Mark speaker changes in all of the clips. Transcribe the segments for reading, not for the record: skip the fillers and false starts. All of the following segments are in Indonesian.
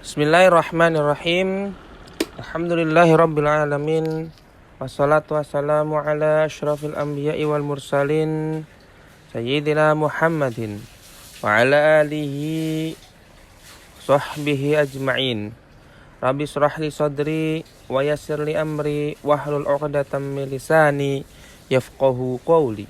Speaker 1: Bismillahirrahmanirrahim. Alhamdulillahirabbil alamin. Wassalatu wassalamu ala asyrafil anbiya'i wal mursalin sayyidina Muhammadin wa ala alihi sahbihi ajma'in. Rabbi shrah li sadri wa yassir li amri wahlul 'uqdatam min lisani yafqahu qawli.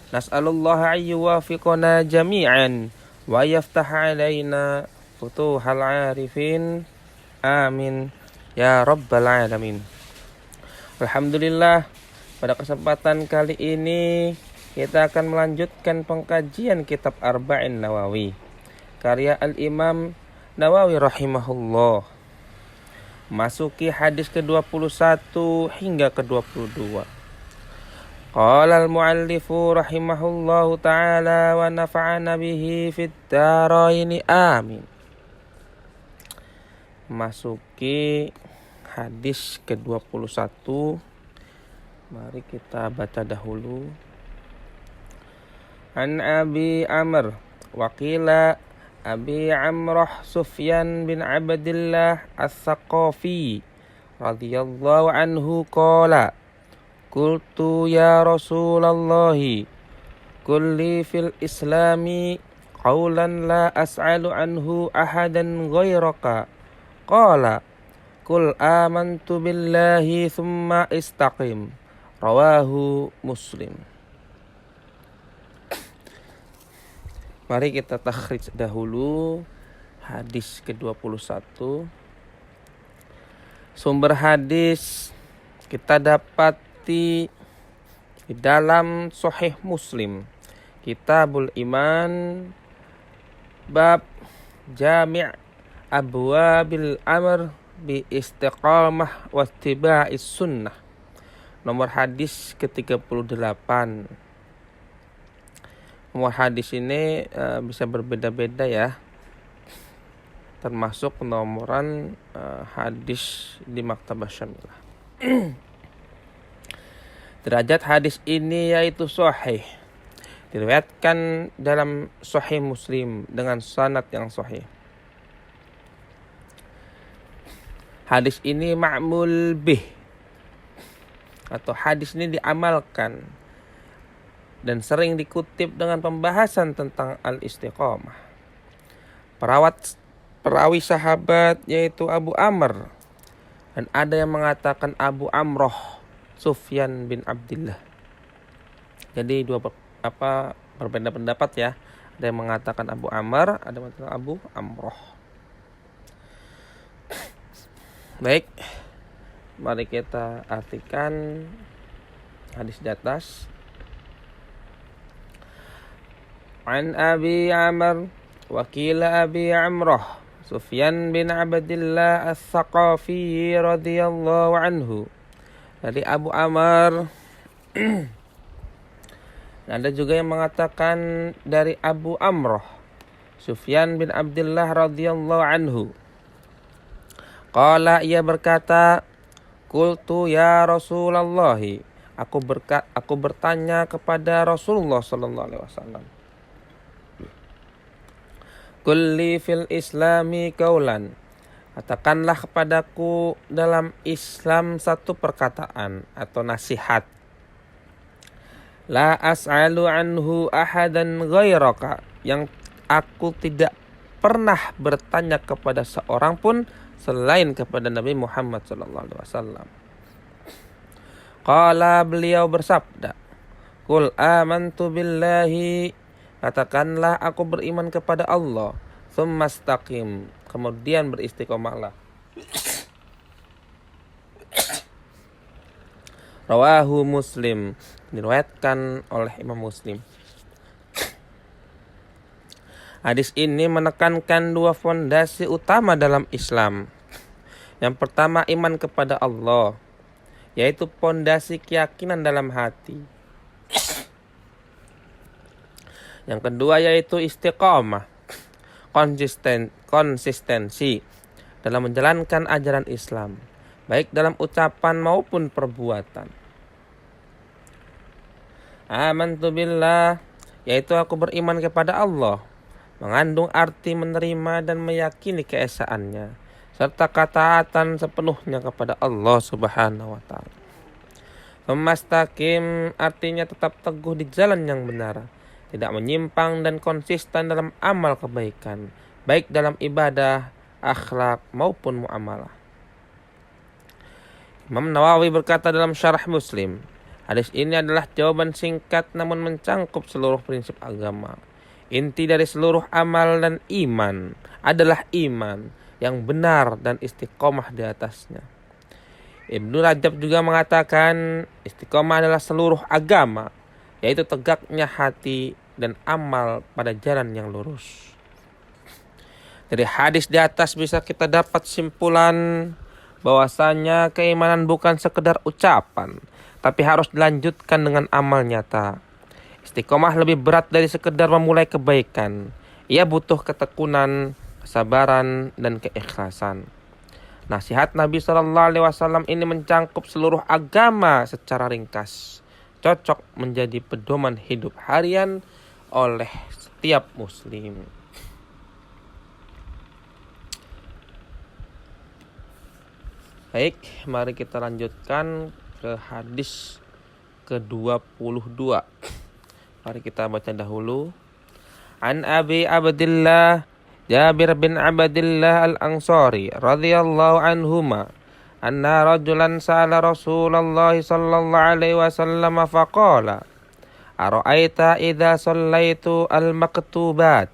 Speaker 1: Nas'alullaha ayyuwafiqana jami'an wa yaftah 'alaina futuhal 'arifin. Amin ya rabbal alamin. Alhamdulillah, pada kesempatan kali ini kita akan melanjutkan pengkajian kitab Arba'in Nawawi karya Al-Imam Nawawi rahimahullah. Masuki hadis ke-21 hingga ke-22. Qala al-muallifu rahimahullahu ta'ala wa nafa'ana bihi fid dharaini amin. Masuki hadis ke-21. Mari kita baca dahulu. An Abi Amr wa qila Abi Amrah Sufyan bin Abdillah As-Saqafi radhiyallahu anhu qala qultu ya Rasulullah kulli fil islami qawlan la as'alu anhu ahadan ghairaka qala qul amantu billahi thumma istaqim. Rawahu Muslim. Mari kita takhrij dahulu hadis ke-21. Sumber hadis kita dapati di dalam Sahih Muslim, Kitabul Iman, bab Jami' Abwabil Amr bi Istiqamah wa Ittiba'is Sunnah. Nomor hadis ke-38. Nomor hadis ini bisa berbeda-beda ya, termasuk penomoran hadis di Maktabah Syamilah. Derajat hadis ini yaitu sahih, diriwayatkan dalam Sahih Muslim dengan sanad yang sahih. Hadis ini ma'mul bih, atau hadis ini diamalkan dan sering dikutip dengan pembahasan tentang al-istiqamah. Perawi sahabat yaitu Abu Amr, dan ada yang mengatakan Abu Amroh Sufyan bin Abdillah. Jadi berbeda pendapat ya. Ada yang mengatakan Abu Amr, ada yang mengatakan Abu Amroh. Baik, mari kita artikan hadis di atas. An Abi Amr wa qila Abi Amrah Sufyan bin Abdillah As-Saqafi radhiyallahu anhu. Dari Abu Amr. Ada juga yang mengatakan dari Abu Amrah Sufyan bin Abdillah radhiyallahu anhu. Qala, ia berkata, qultu ya Rasulullah, aku bertanya kepada Rasulullah sallallahu alaihi wasallam. Kulli fil islami qaulan, katakanlah kepadaku dalam Islam satu perkataan atau nasihat. La as'alu anhu ahadan ghairaka, yang aku tidak pernah bertanya kepada seorang pun selain kepada Nabi Muhammad sallallahu alaihi wasallam. Qala, beliau bersabda, qul amantu billahi, katakanlah aku beriman kepada Allah, tsumma istaqim, kemudian beristiqomahlah. Rawahu Muslim, diriwayatkan oleh Imam Muslim. Hadis ini menekankan dua fondasi utama dalam Islam. Yang pertama, iman kepada Allah, yaitu fondasi keyakinan dalam hati. Yang kedua yaitu istiqamah, konsistensi dalam menjalankan ajaran Islam, baik dalam ucapan maupun perbuatan. Amantu billah, yaitu aku beriman kepada Allah. mengandung arti menerima dan meyakini keesaannya, serta ketaatan sepenuhnya kepada Allah Subhanahu wa taala. Mustaqim artinya tetap teguh di jalan yang benar, tidak menyimpang dan konsisten dalam amal kebaikan, baik dalam ibadah, akhlak maupun muamalah. Imam Nawawi berkata dalam Syarah Muslim, hadis ini adalah jawaban singkat namun mencangkup seluruh prinsip agama. Inti dari seluruh amal dan iman adalah iman yang benar dan istiqomah di atasnya. Ibnu Rajab juga mengatakan istiqomah adalah seluruh agama, yaitu tegaknya hati dan amal pada jalan yang lurus. Dari hadis di atas bisa kita dapat simpulan bahwasanya keimanan bukan sekedar ucapan, tapi harus dilanjutkan dengan amal nyata. Istiqomah lebih berat dari sekedar memulai kebaikan. Ia butuh ketekunan, kesabaran, dan keikhlasan. Nasihat Nabi SAW ini mencangkup seluruh agama secara ringkas, cocok menjadi pedoman hidup harian oleh setiap muslim. Baik, mari kita lanjutkan ke hadis ke-22. Mari kita baca dahulu. An Abi Abdillah Jabir bin Abdillah al-Ansari radhiyallahu anhuma anna rajulan sa'ala Rasulullah sallallahu alaihi wasallam faqala ara'aita idza shallaitu al-maktubat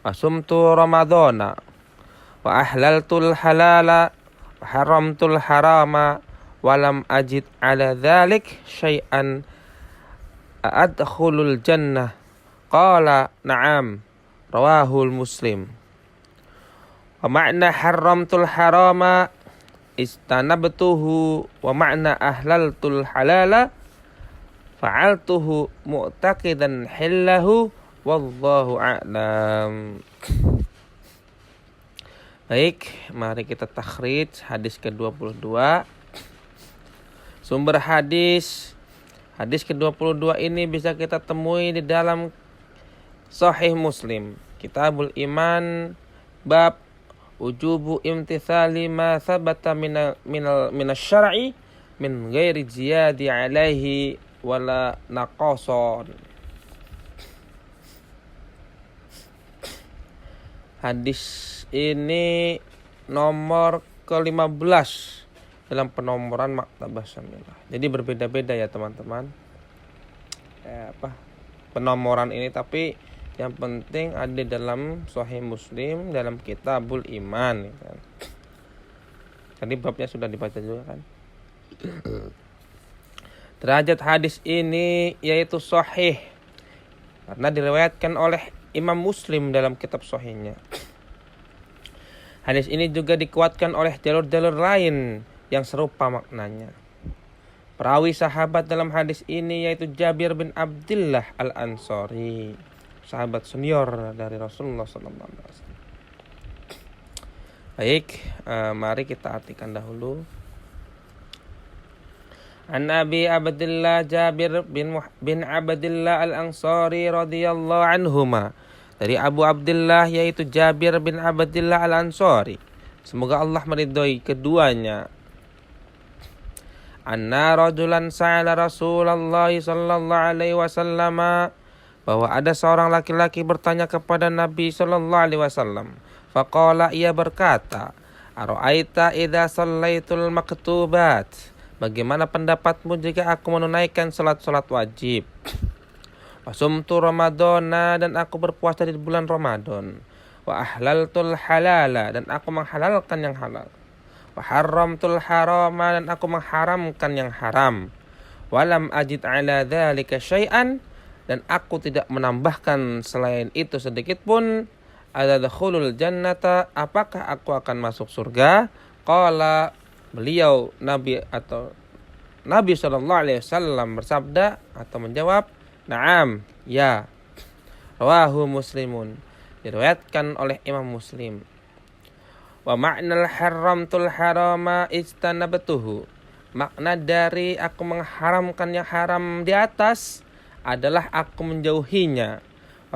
Speaker 1: wa sumtu ramadhana wa ahlaltul halala wa haramtul harama wa lam ajid ala dhalik syai'an adkhulul jannah qala na'am rawahul Muslim. Wa ma'na haramtul harama istanabtuhu wa ma'na ahlaltul halala fa'altuhu mu'taqidan hillahu wallahu a'lam. Baik, mari kita takhrij hadis ke-22. Sumber hadis ke-22 ini bisa kita temui di dalam Sahih Muslim, Kitabul Iman, bab wujubu imtithali ma thabata minasy-syar'i min ghairi ziyadi alaihi wala naqason. Hadis ini nomor ke-15 dalam penomoran Maktabah Syamilah. Jadi berbeda-beda ya teman-teman. Penomoran ini, tapi yang penting ada dalam Sahih Muslim, dalam Kitabul Iman kan. Tadi babnya sudah dibaca juga kan. Derajat hadis ini yaitu sahih karena diriwayatkan oleh Imam Muslim dalam kitab sahihnya. Hadis ini juga dikuatkan oleh jalur-jalur lain yang serupa maknanya. Perawi sahabat dalam hadis ini yaitu Jabir bin Abdillah al-Ansari, sahabat senior dari Rasulullah SAW. Baik, mari kita artikan dahulu. An Abi Abdillah Jabir bin Abdillah al-Ansari radhiyallahu anhuma. Dari Abu Abdillah yaitu Jabir bin Abdillah al-Ansari, semoga Allah meridhoi keduanya. Anna rajulan sa'ala Rasulullah sallallahu alaihi wasallam, bahwa ada seorang laki-laki bertanya kepada Nabi sallallahu alaihi wasallam. Faqala, ia berkata, ara'aita idza shallaitul maktubat, bagaimana pendapatmu jika aku menunaikan salat-salat wajib? Wasumtu ramadhana, dan aku berpuasa di bulan Ramadan. Wa ahlaltul halala, dan aku menghalalkan yang halal. Wa haramtul harama, dan aku mengharamkan yang haram. Walam ajid ala dzalika syai'an, dan aku tidak menambahkan selain itu sedikit pun. Adkhulul jannata, apakah aku akan masuk surga? Qala, beliau Nabi sallallahu alaihi wasallam bersabda atau menjawab, na'am, ya. Rawahu Muslimun, diriwayatkan oleh Imam Muslim. Wa ma'nal haramtul harama istanabtuhu, makna dari aku mengharamkan yang haram di atas adalah aku menjauhinya.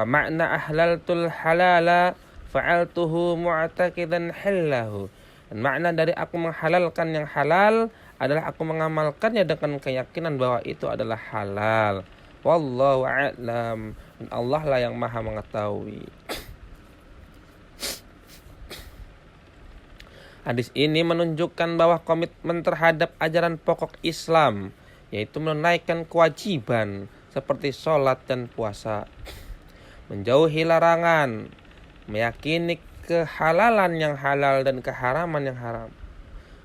Speaker 1: Fa makna ahlaltul halala fa'altuhu mu'taqidan hillahu. Dan makna dari aku menghalalkan yang halal adalah aku mengamalkannya dengan keyakinan bahwa itu adalah halal. Wallahu a'lam. Dan Allah lah yang maha mengetahui. Hadis ini menunjukkan bahwa komitmen terhadap ajaran pokok Islam, yaitu menunaikan kewajiban seperti sholat dan puasa, menjauhi larangan, meyakini kehalalan yang halal dan keharaman yang haram,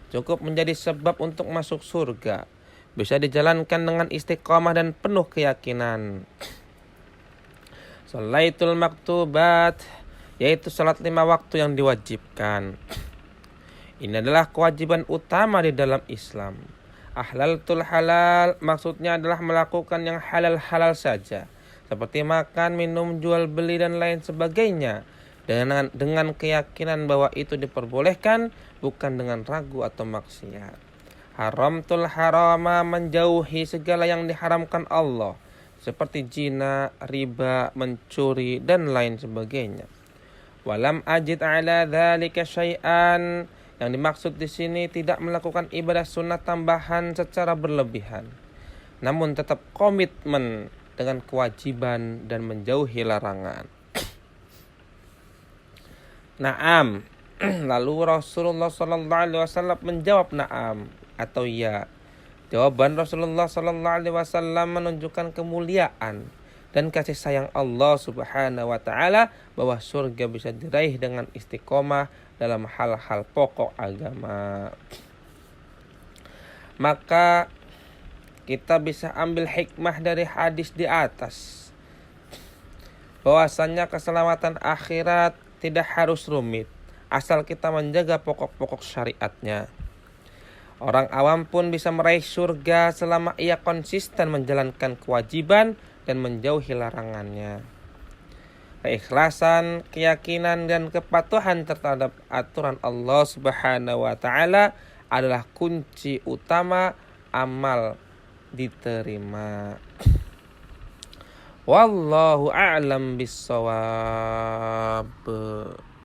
Speaker 1: cukup menjadi sebab untuk masuk surga, bisa dijalankan dengan istiqomah dan penuh keyakinan. Sholaitul maktubat, yaitu salat 5 waktu yang diwajibkan. Ini adalah kewajiban utama di dalam Islam. Ahlaltul halal maksudnya adalah melakukan yang halal-halal saja, seperti makan, minum, jual beli dan lain sebagainya, dengan keyakinan bahwa itu diperbolehkan, bukan dengan ragu atau maksiat. Haramtul harama, menjauhi segala yang diharamkan Allah, seperti zina, riba, mencuri dan lain sebagainya. Walam ajid ala dzalika syai'an, yang dimaksud di sini tidak melakukan ibadah sunat tambahan secara berlebihan, namun tetap komitmen dengan kewajiban dan menjauhi larangan. Naam. Lalu Rasulullah SAW menjawab naam atau ya. Jawaban Rasulullah SAW menunjukkan kemuliaan dan kasih sayang Allah Subhanahu wa taala bahwa surga bisa diraih dengan istiqomah dalam hal-hal pokok agama. Maka kita bisa ambil hikmah dari hadis di atas, bahwasannya keselamatan akhirat tidak harus rumit, asal kita menjaga pokok-pokok syariatnya. Orang awam pun bisa meraih surga selama ia konsisten menjalankan kewajiban dan menjauhi larangannya. Keikhlasan, keyakinan, dan kepatuhan terhadap aturan Allah Subhanahu wa taala adalah kunci utama amal diterima. Wallahu a'lam bissawab.